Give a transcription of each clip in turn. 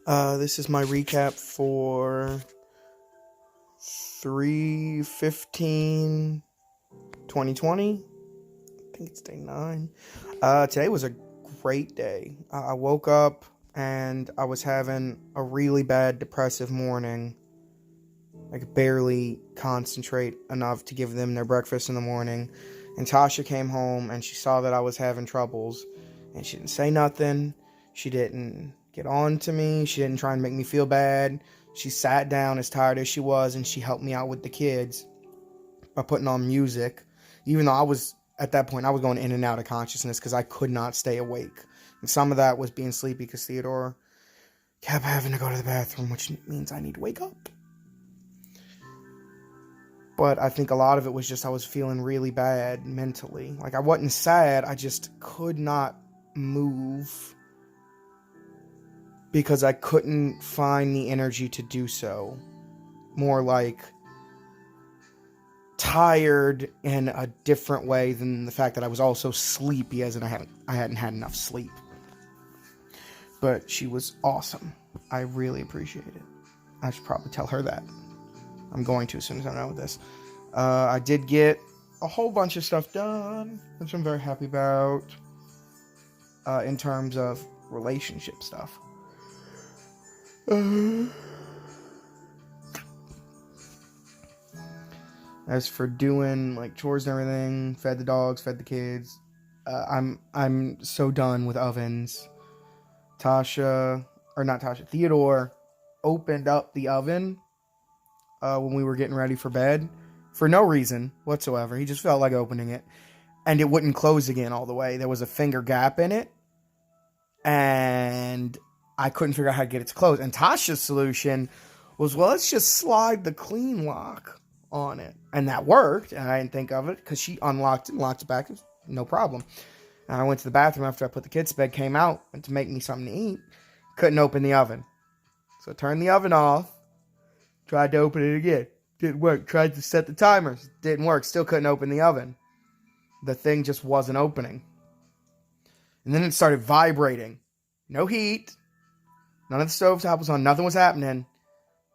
This is my recap for 3/15/2020. I think it's day 9. Today was a great day. I woke up and I was having a really bad depressive morning. I could barely concentrate enough to give them their breakfast in the morning. And Tasha came home and she saw that I was having troubles. And she didn't say nothing. She didn't get on to me. She didn't try and make me feel bad. She sat down as tired as she was and she helped me out with the kids by putting on music. Even though at that point, I was going in and out of consciousness because I could not stay awake. And some of that was being sleepy because Theodore kept having to go to the bathroom, which means I need to wake up. But I think a lot of it was just I was feeling really bad mentally. Like, I wasn't sad, I just could not move because I couldn't find the energy to do so. More like tired in a different way than the fact that I was also sleepy, as in I hadn't had enough sleep. But she was awesome. I really appreciate it. I should probably tell her that. I'm going to as soon as I'm done with this. I did get a whole bunch of stuff done, which I'm very happy about, in terms of relationship stuff. As for doing like chores and everything, fed the dogs, fed the kids, I'm so done with ovens. Theodore opened up the oven when we were getting ready for bed for no reason whatsoever. He just felt like opening it, and it wouldn't close again all the way. There was a finger gap in it, and I couldn't figure out how to get it to close. And Tasha's solution was, well, let's just slide the clean lock on it. And that worked, and I didn't think of it because she unlocked it and locked it back. It was no problem. And I went to the bathroom after I put the kids to bed, came out, went to make me something to eat. Couldn't open the oven. So I turned the oven off, tried to open it again. Didn't work. Tried to set the timers. Didn't work. Still couldn't open the oven. The thing just wasn't opening. And then it started vibrating. No heat. None of the stovetop was on. Nothing was happening.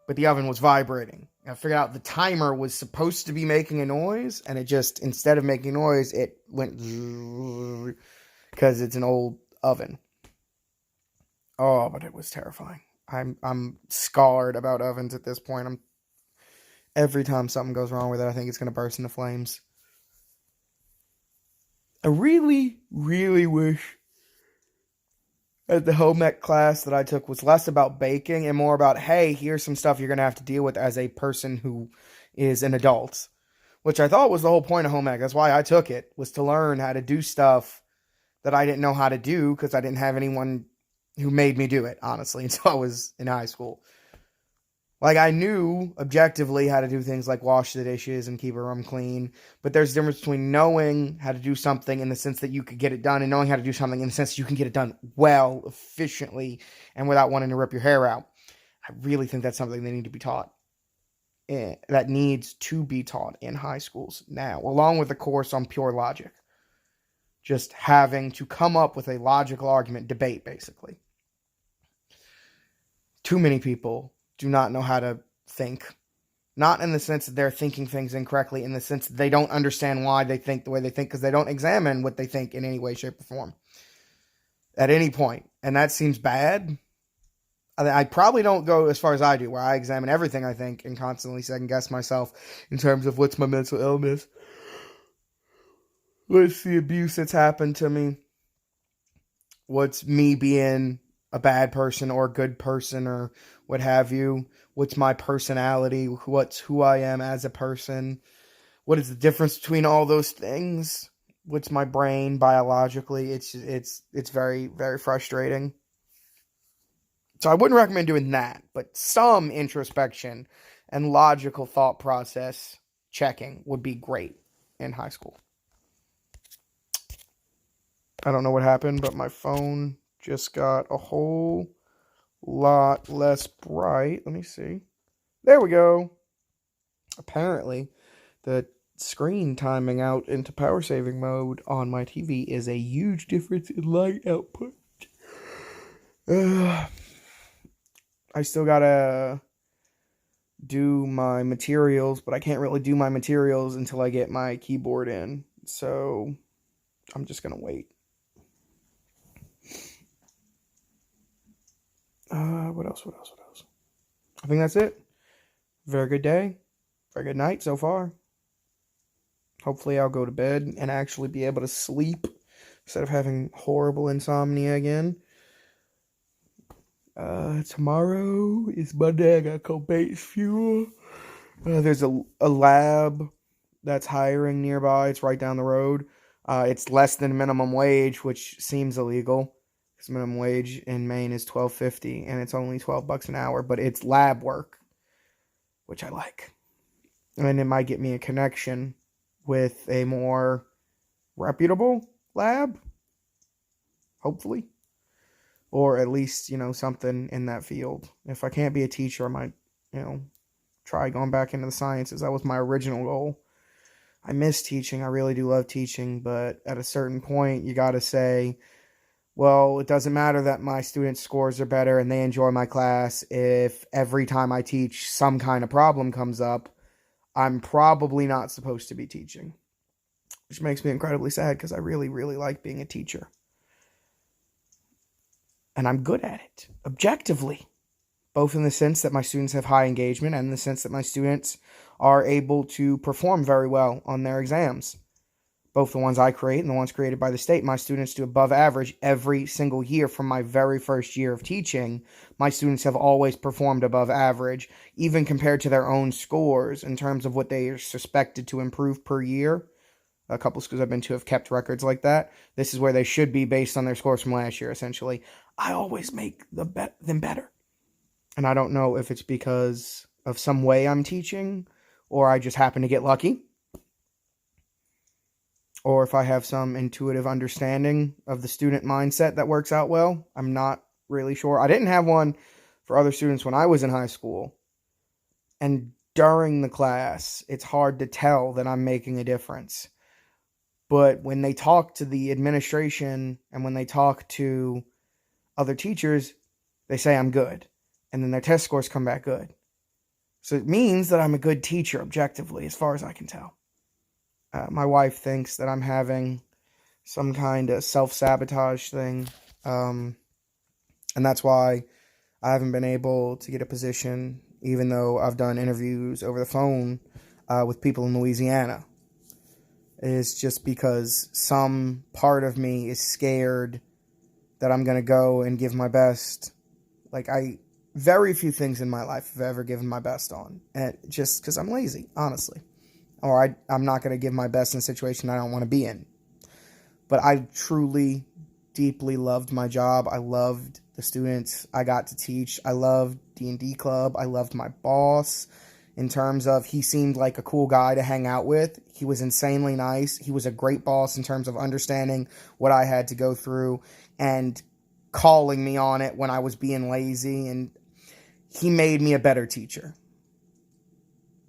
But the oven was vibrating. I figured out the timer was supposed to be making a noise, and it just, instead of making noise, it went because it's an old oven. Oh, but it was terrifying. I'm scarred about ovens at this point. Every time something goes wrong with it, I think it's going to burst into flames. I really, really wish that the home ec class that I took was less about baking and more about, hey, here's some stuff you're going to have to deal with as a person who is an adult. Which I thought was the whole point of home ec. That's why I took it, was to learn how to do stuff that I didn't know how to do because I didn't have anyone who made me do it, honestly, until I was in high school. Like, I knew objectively how to do things like wash the dishes and keep a room clean, but there's a difference between knowing how to do something in the sense that you could get it done and knowing how to do something in the sense that you can get it done well, efficiently, and without wanting to rip your hair out. I really think that's something they need to be taught. That needs to be taught in high schools now, along with a course on pure logic. Just having to come up with a logical argument, debate, basically. Too many people do not know how to think. Not in the sense that they're thinking things incorrectly, in the sense that they don't understand why they think the way they think, because they don't examine what they think in any way, shape, or form. At any point. And that seems bad. I probably don't go as far as I do, where I examine everything I think and constantly second guess myself in terms of what's my mental illness, what's the abuse that's happened to me, what's me being a bad person or a good person or what have you, what's my personality, what's who I am as a person, what is the difference between all those things, what's my brain biologically. It's very, very frustrating. So I wouldn't recommend doing that, but some introspection and logical thought process checking would be great in high school. I don't know what happened, but my phone just got a whole lot less bright. Let me see. There we go. Apparently, the screen timing out into power saving mode on my TV is a huge difference in light output. I still gotta do my materials, but I can't really do my materials until I get my keyboard in. So I'm just gonna wait. What else? I think that's it. Very good day. Very good night so far. Hopefully I'll go to bed and actually be able to sleep instead of having horrible insomnia again. Tomorrow is Monday. I gotta go base fuel. There's a lab that's hiring nearby. It's right down the road. It's less than minimum wage, which seems illegal because minimum wage in Maine is $12.50, and it's only $12 an hour. But it's lab work, which I like, and it might get me a connection with a more reputable lab, hopefully, or at least something in that field. If I can't be a teacher, I might try going back into the sciences. That was my original goal. I miss teaching. I really do love teaching, but at a certain point, you got to say, well, it doesn't matter that my students' scores are better and they enjoy my class if every time I teach some kind of problem comes up. I'm probably not supposed to be teaching, which makes me incredibly sad because I really, really like being a teacher. And I'm good at it, objectively, both in the sense that my students have high engagement and in the sense that my students are able to perform very well on their exams. Both the ones I create and the ones created by the state, my students do above average every single year. From my very first year of teaching, my students have always performed above average, even compared to their own scores in terms of what they are suspected to improve per year. A couple schools I've been to have kept records like that. This is where they should be based on their scores from last year, essentially. I always make them better. And I don't know if it's because of some way I'm teaching, or I just happen to get lucky, or if I have some intuitive understanding of the student mindset that works out well. I'm not really sure. I didn't have one for other students when I was in high school. And during the class, it's hard to tell that I'm making a difference. But when they talk to the administration and when they talk to other teachers, they say I'm good. And then their test scores come back good. So it means that I'm a good teacher, objectively, as far as I can tell. My wife thinks that I'm having some kind of self-sabotage thing. And that's why I haven't been able to get a position, even though I've done interviews over the phone with people in Louisiana. It's just because some part of me is scared that I'm going to go and give my best. Very few things in my life have ever given my best on. And just because I'm lazy, honestly. Or I'm not going to give my best in a situation I don't want to be in. But I truly, deeply loved my job. I loved the students I got to teach. I loved D&D Club. I loved my boss in terms of he seemed like a cool guy to hang out with. He was insanely nice. He was a great boss in terms of understanding what I had to go through and calling me on it when I was being lazy. And he made me a better teacher.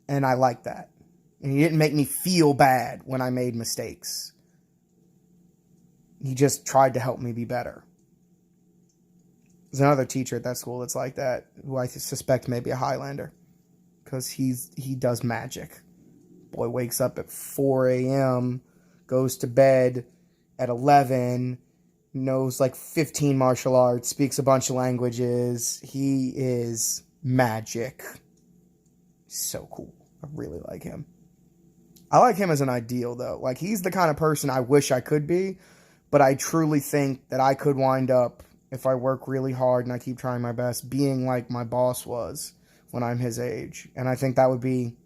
And I like that. And he didn't make me feel bad when I made mistakes. He just tried to help me be better. There's another teacher at that school that's like that, who I suspect may be a Highlander. Because he does magic. Boy wakes up at 4 a.m., goes to bed at 11, knows like 15 martial arts, speaks a bunch of languages. He is magic. So cool. I really like him. I like him as an ideal, though. Like, he's the kind of person I wish I could be, but I truly think that I could wind up, if I work really hard and I keep trying my best, being like my boss was when I'm his age. And I think that would be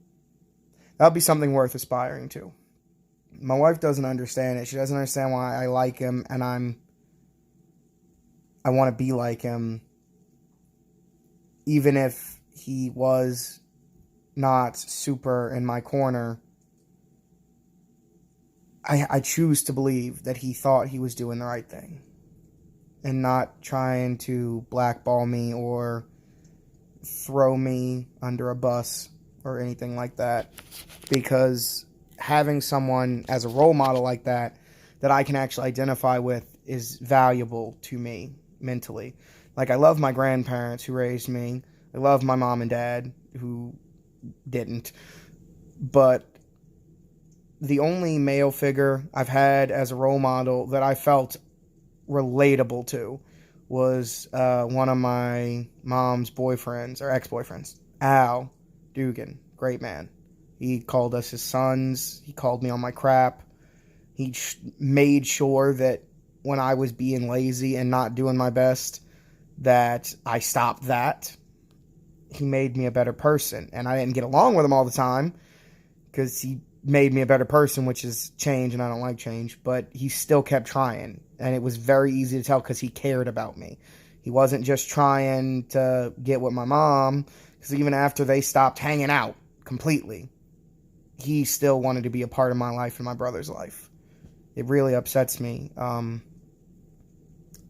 something worth aspiring to. My wife doesn't understand it. She doesn't understand why I like him and I want to be like him, even if he was not super in my corner. I choose to believe that he thought he was doing the right thing and not trying to blackball me or throw me under a bus or anything like that, because having someone as a role model like that I can actually identify with is valuable to me mentally. Like, I love my grandparents who raised me. I love my mom and dad, who didn't. But the only male figure I've had as a role model that I felt relatable to was one of my mom's boyfriends, or ex-boyfriends, Al Dugan. Great man. He called us his sons. He called me on my crap. He made sure that when I was being lazy and not doing my best, that I stopped that. He made me a better person. And I didn't get along with him all the time, because he made me a better person, which is change, and I don't like change. But he still kept trying. And it was very easy to tell, because he cared about me. He wasn't just trying to get with my mom, because even after they stopped hanging out completely, he still wanted to be a part of my life and my brother's life. It really upsets me.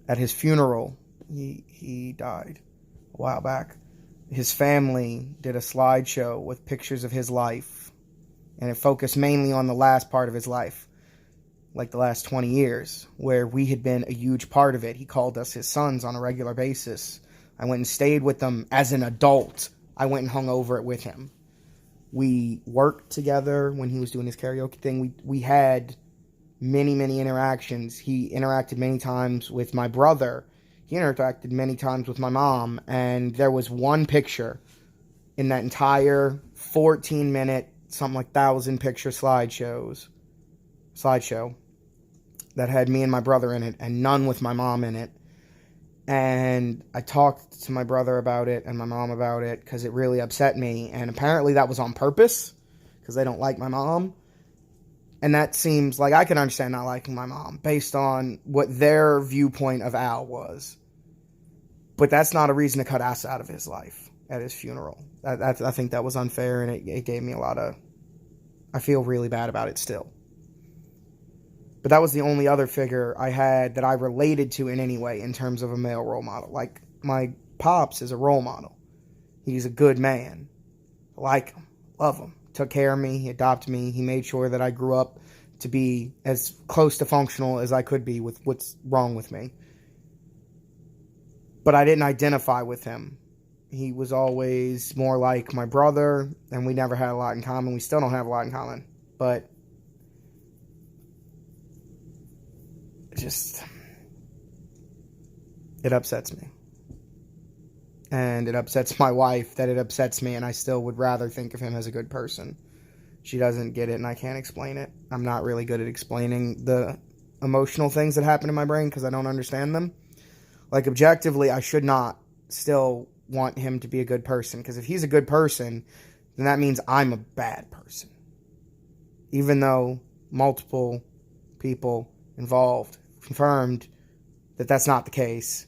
At his funeral, he died a while back. His family did a slideshow with pictures of his life, and it focused mainly on the last part of his life, like the last 20 years, where we had been a huge part of it. He called us his sons on a regular basis. I went and stayed with them as an adult. I went and hung over it with him. We worked together when he was doing his karaoke thing. We had many, many interactions. He interacted many times with my brother. He interacted many times with my mom. And there was one picture in that entire 14-minute, something like 1,000 picture slideshow that had me and my brother in it, and none with my mom in it. And I talked to my brother about it and my mom about it, because it really upset me. And apparently that was on purpose, because they don't like my mom. And that seems like I can understand not liking my mom based on what their viewpoint of Al was. But that's not a reason to cut us out of his life at his funeral. I think that was unfair, and it gave me a lot of... I feel really bad about it still. But that was the only other figure I had that I related to in any way in terms of a male role model. Like, my pops is a role model. He's a good man. I like him. Love him. Took care of me. He adopted me. He made sure that I grew up to be as close to functional as I could be with what's wrong with me. But I didn't identify with him. He was always more like my brother, and we never had a lot in common. We still don't have a lot in common. But it upsets me. And it upsets my wife that it upsets me, and I still would rather think of him as a good person. She doesn't get it, and I can't explain it. I'm not really good at explaining the emotional things that happen in my brain, because I don't understand them. Like, objectively, I should not still want him to be a good person, because if he's a good person, then that means I'm a bad person. Even though multiple people involved confirmed that that's not the case,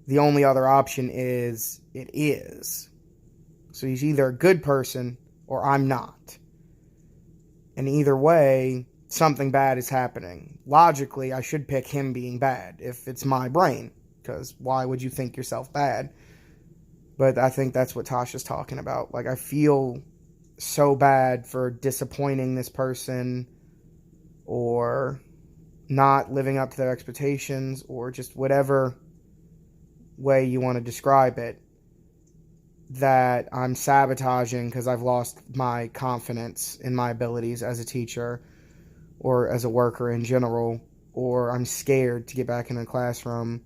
the only other option is it is. So he's either a good person or I'm not. And either way, something bad is happening. Logically, I should pick him being bad if it's my brain, because why would you think yourself bad? But I think that's what Tasha's talking about. Like, I feel so bad for disappointing this person, or not living up to their expectations, or just whatever way you want to describe it, that I'm sabotaging because I've lost my confidence in my abilities as a teacher or as a worker in general, or I'm scared to get back in the classroom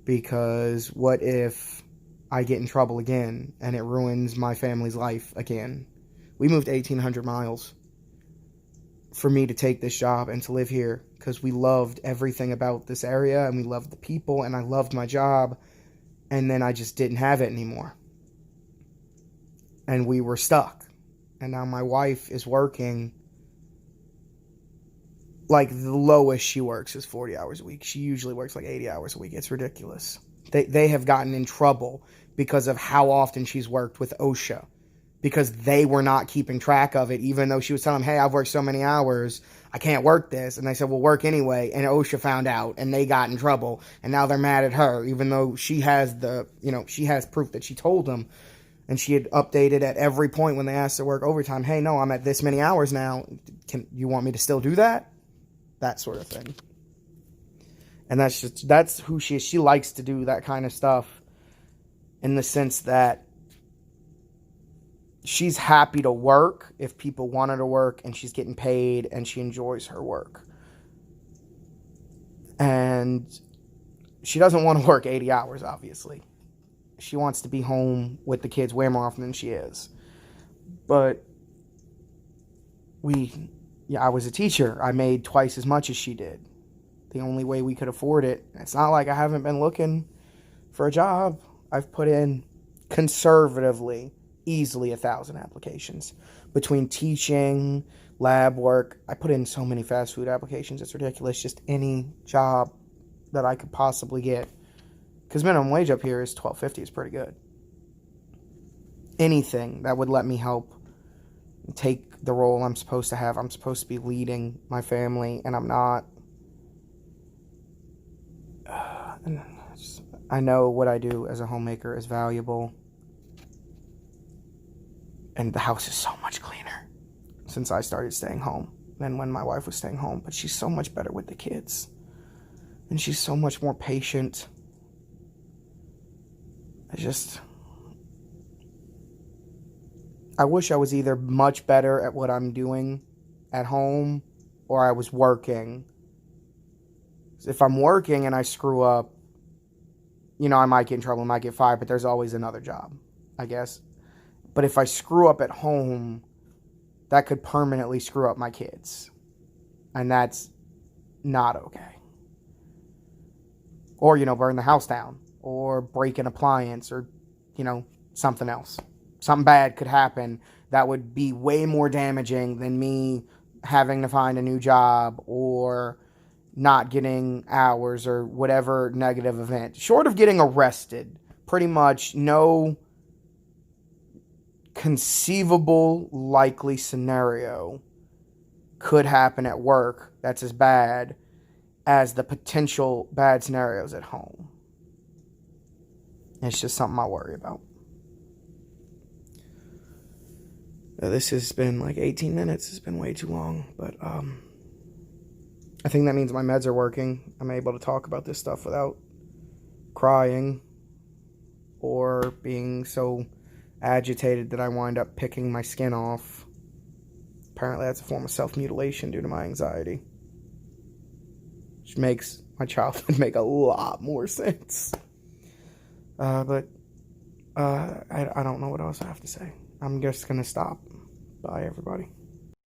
because what if I get in trouble again and it ruins my family's life again? We moved 1,800 miles for me to take this job and to live here, because we loved everything about this area, and we loved the people, and I loved my job, and then I just didn't have it anymore. And we were stuck. And now my wife is working, like, the lowest she works is 40 hours a week. She usually works like 80 hours a week. It's ridiculous. They have gotten in trouble because of how often she's worked with OSHA, because they were not keeping track of it, even though she was telling them, hey, I've worked so many hours, I can't work this. And they said, well, work anyway. And OSHA found out, and they got in trouble. And now they're mad at her, even though she has she has proof that she told them. And she had updated at every point when they asked to work overtime, hey, no, I'm at this many hours now. Can you want me to still do that? That sort of thing. And that's who she is. She likes to do that kind of stuff. in the sense that she's happy to work if people want her to work, and she's getting paid and she enjoys her work. And she doesn't want to work 80 hours, obviously. She wants to be home with the kids way more often than she is. But I was a teacher. I made twice as much as she did. The only way we could afford it. It's not like I haven't been looking for a job. I've put in conservatively easily 1,000 applications between teaching, lab work. I put in so many fast food applications. It's ridiculous. Just any job that I could possibly get, because minimum wage up here is $12.50. Is pretty good. Anything that would let me help take the role I'm supposed to have. I'm supposed to be leading my family, and I'm not. I know what I do as a homemaker is valuable, and the house is so much cleaner since I started staying home than when my wife was staying home. But she's so much better with the kids, and she's so much more patient. I wish I was either much better at what I'm doing at home, or I was working. If I'm working and I screw up, I might get in trouble, I might get fired, but there's always another job, I guess. But if I screw up at home, that could permanently screw up my kids. And that's not okay. Or, burn the house down, or break an appliance, or, something else. Something bad could happen that would be way more damaging than me having to find a new job or not getting hours or whatever negative event. Short of getting arrested, pretty much no conceivable likely scenario could happen at work that's as bad as the potential bad scenarios at home. It's just something I worry about. This has been like 18 minutes. It's been way too long, but I think that means my meds are working. I'm able to talk about this stuff without crying or being so agitated that I wind up picking my skin off. Apparently that's a form of self-mutilation due to my anxiety, which makes my childhood make a lot more sense. But I don't know what else I have to say. I'm just going to stop. Bye, everybody.